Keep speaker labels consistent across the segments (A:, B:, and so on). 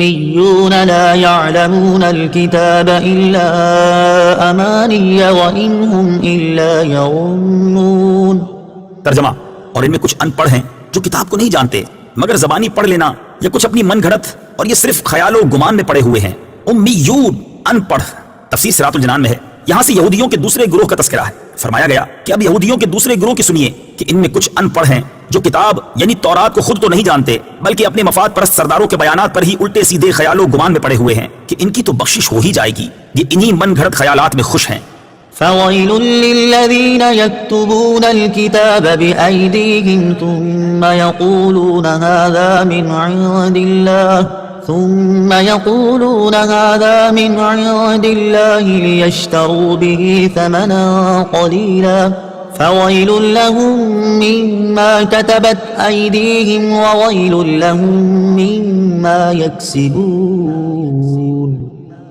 A: الأميون لا يعلمون الكتاب إلا أماني وإن هم إلا يظنون۔
B: ترجمہ، اور ان میں کچھ ان پڑھ ہیں جو کتاب کو نہیں جانتے مگر زبانی پڑھ لینا یا کچھ اپنی من گھڑت، اور یہ صرف خیال و گمان میں پڑے ہوئے ہیں۔ امیون، ان پڑھ، تفسیر صراط الجنان میں ہے۔ یہاں سے یہودیوں کے دوسرے گروہ کا تذکرہ ہے۔ فرمایا گیا کہ اب یہودیوں کے دوسرے گروہ کی سنیے کہ ان میں کچھ ان پڑھ ہیں جو کتاب یعنی تورات کو خود تو نہیں جانتے بلکہ اپنے مفاد پرست سرداروں کے بیانات پر ہی الٹے سیدھے خیال و گمان میں پڑے ہوئے ہیں کہ ان کی تو بخشش ہو ہی جائے گی، یہ انہی من گھڑت خیالات میں خوش ہیں۔
A: فويل للذين يكتبون الكتاب بأيديهم ثم يقولون هذا من عند الله ليشتروا به ثمنا قليلا فويل لهم مما كتبت أيديهم وويل لهم مما يكسبون۔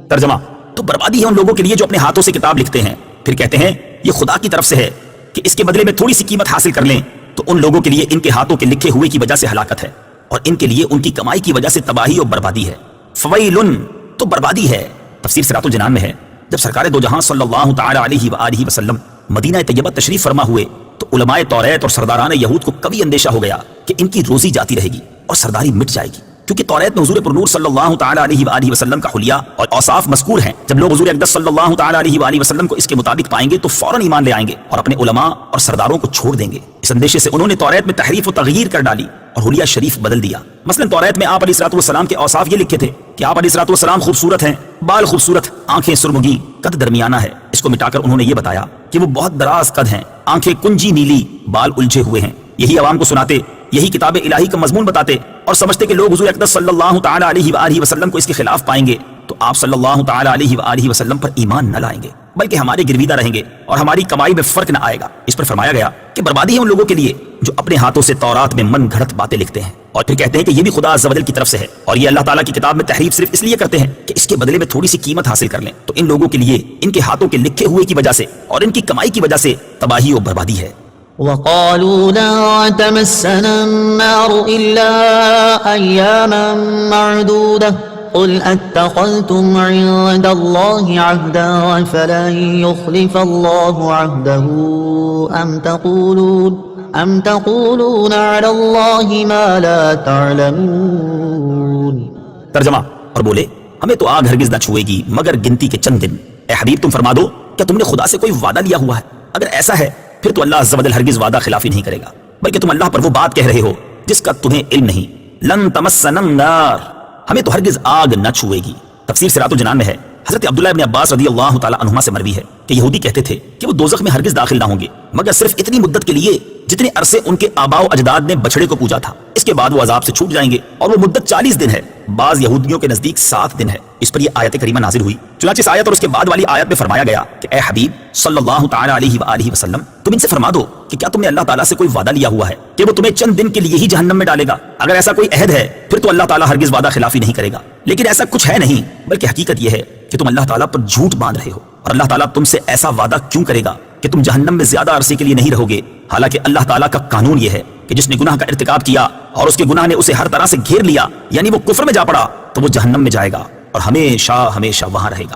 B: ترجمہ، تو بربادی ہے ان لوگوں کے لیے جو اپنے ہاتھوں سے کتاب لکھتے ہیں پھر کہتے ہیں یہ خدا کی طرف سے ہے کہ اس کے بدلے میں تھوڑی سی قیمت حاصل کر لیں، تو ان لوگوں کے لیے ان کے ہاتھوں کے لکھے ہوئے کی وجہ سے ہلاکت ہے، اور ان کے لیے ان کی کمائی کی وجہ سے تباہی اور بربادی ہے۔ فویلن، تو بربادی ہے۔ تفسیر صراط الجنان میں ہے جب سرکار دو جہاں صلی اللہ تعالی علیہ وآلہ وسلم مدینہ طیبہ تشریف فرما ہوئے تو علماء توریت اور سرداران یہود کو کبھی اندیشہ ہو گیا کہ ان کی روزی جاتی رہے گی اور سرداری مٹ جائے گی، کیونکہ توریت میں حضور پرنور صلی اللہ تعالی علیہ وآلہ وسلم کا حلیہ اور اوصاف مذکور ہیں۔ جب لوگ حضور اقدس صلی اللہ تعالی علیہ وآلہ وسلم کو اس کے مطابق پائیں گے تو فوراً ایمان لے آئیں گے اور اپنے علماء اور سرداروں کو چھوڑ دیں گے۔ اس اندیشے سے انہوں نے توریت میں تحریف و تغییر کر ڈالی اور حلیہ شریف بدل دیا۔ مثلا توریت میں آپ علیہ الصلوۃ والسلام کے اوصاف یہ لکھے تھے کہ آپ علیہ الصلوۃ والسلام خوبصورت ہیں، بال خوبصورت، آنکھیں سرمگی، قد درمیانہ ہے۔ اس کو مٹا کر انہوں نے یہ بتایا کہ وہ بہت دراز قد ہیں، آنکھیں کنجی نیلی، بال الجھے ہوئے ہیں۔ یہی عوام کو سناتے، یہی کتاب الہی کا مضمون بتاتے اور سمجھتے کہ لوگ حضور اقدس صلی اللہ تعالی علیہ وآلہ وسلم کو اس کے خلاف پائیں گے تو آپ صلی اللہ تعالی علیہ وآلہ وسلم پر ایمان نہ لائیں گے بلکہ ہمارے گرویدہ رہیں گے اور ہماری کمائی میں فرق نہ آئے گا۔ اس پر فرمایا گیا کہ بربادی ہے ان لوگوں کے لیے جو اپنے ہاتھوں سے تورات میں من گھڑت باتیں لکھتے ہیں اور پھر کہتے ہیں کہ یہ بھی خدا عز و جل کی طرف سے ہے، اور یہ اللہ تعالیٰ کی کتاب میں تحریف صرف اس لیے کرتے ہیں کہ اس کے بدلے میں تھوڑی سی قیمت حاصل کر لیں، تو ان لوگوں کے لیے ان کے ہاتھوں کے لکھے ہوئے کی وجہ سے اور ان کی کمائی کی وجہ سے تباہی اور بربادی ہے۔
A: وقالوا لن تمسنا النار إلا أياما معدودة قل أتخذتم عند الله عهدا فلن يخلف الله عهده أم تقولون على الله ما لا تعلمون۔
B: ترجمہ، اور بولے ہمیں تو آگ ہرگز نہ چھوئے گی مگر گنتی کے چند دن۔ اے حبیب تم فرما دو کیا تم نے خدا سے کوئی وعدہ لیا ہوا ہے؟ اگر ایسا ہے پھر تو اللہ عز و جل ہرگز وعدہ خلافی نہیں کرے گا، بلکہ تم اللہ پر وہ بات کہہ رہے ہو جس کا تمہیں علم نہیں۔ لن تمسنا النار، ہمیں تو ہرگز آگ نہ چھوئے گی۔ تفسیر صراط الجنان میں ہے حضرت عبداللہ ابن عباس رضی اللہ تعالی عنہما سے مروی ہے کہ یہودی کہتے تھے کہ وہ دوزخ میں ہرگز داخل نہ ہوں گے مگر صرف اتنی مدت کے لیے جتنے عرصے ان کے آباء و اجداد نے بچڑے کو پوجا تھا، اس کے بعد وہ عذاب سے چھوٹ جائیں گے، اور وہ مدت 40 دن ہے، بعض یہودیوں کے نزدیک 7 دن ہے۔ اس پر یہ آیت کریمہ نازل ہوئی۔ چنانچہ اس آیت اور اس کے بعد والی آیت میں فرمایا گیا کہ اے حبیب صلی اللہ تعالی علیہ وآلہ وسلم تم ان سے فرما دو کہ کیا تم نے اللہ تعالیٰ سے کوئی وعدہ لیا ہوا ہے کہ وہ تمہیں چند دن کے لیے ہی جہنم میں ڈالے گا؟ اگر ایسا کوئی عہد ہے پھر تو اللہ تعالیٰ ہرگز وعدہ خلافی نہیں کرے گا، لیکن ایسا کچھ ہے نہیں، بلکہ حقیقت یہ ہے کہ تم اللہ تعالیٰ پر جھوٹ باندھ رہے ہو، اور اللہ تعالیٰ تم سے ایسا وعدہ کیوں کرے گا کہ تم جہنم میں زیادہ عرصے کے لیے نہیں رہو گے؟ حالانکہ اللہ تعالیٰ کا قانون یہ ہے کہ جس نے گناہ کا ارتکاب کیا اور اس کے گناہ نے اسے ہر طرح سے گھیر لیا، یعنی وہ کفر میں جا پڑا، تو وہ جہنم میں جائے گا اور ہمیشہ ہمیشہ وہاں رہے گا۔